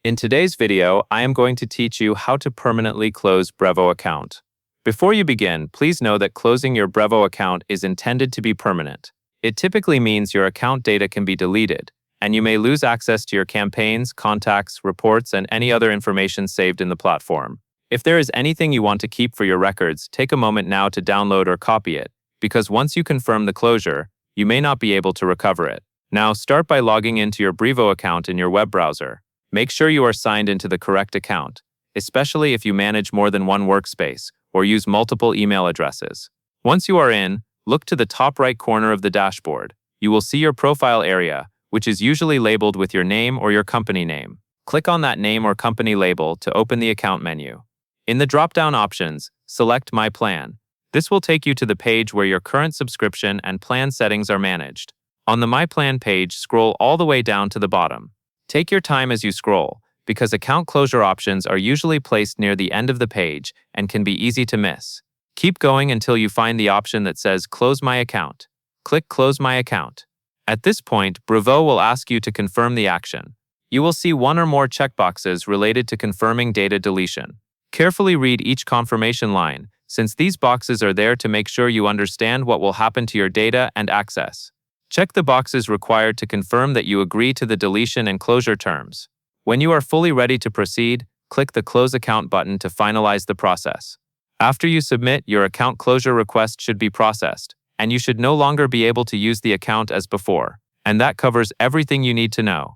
In today's video, I am going to teach you how to permanently close Brevo account. Before you begin, please know that closing your Brevo account is intended to be permanent. It typically means your account data can be deleted, and you may lose access to your campaigns, contacts, reports, and any other information saved in the platform. If there is anything you want to keep for your records, take a moment now to download or copy it, because once you confirm the closure, you may not be able to recover it. Now, start by logging into your Brevo account in your web browser. Make sure you are signed into the correct account, especially if you manage more than one workspace or use multiple email addresses. Once you are in, look to the top right corner of the dashboard. You will see your profile area, which is usually labeled with your name or your company name. Click on that name or company label to open the account menu. In the drop-down options, select My Plan. This will take you to the page where your current subscription and plan settings are managed. On the My Plan page, scroll all the way down to the bottom. Take your time as you scroll, because account closure options are usually placed near the end of the page and can be easy to miss. Keep going until you find the option that says Close My Account. Click Close My Account. At this point, Brevo will ask you to confirm the action. You will see one or more checkboxes related to confirming data deletion. Carefully read each confirmation line, since these boxes are there to make sure you understand what will happen to your data and access. Check the boxes required to confirm that you agree to the deletion and closure terms. When you are fully ready to proceed, click the Close Account button to finalize the process. After you submit, your account closure request should be processed, and you should no longer be able to use the account as before. And that covers everything you need to know.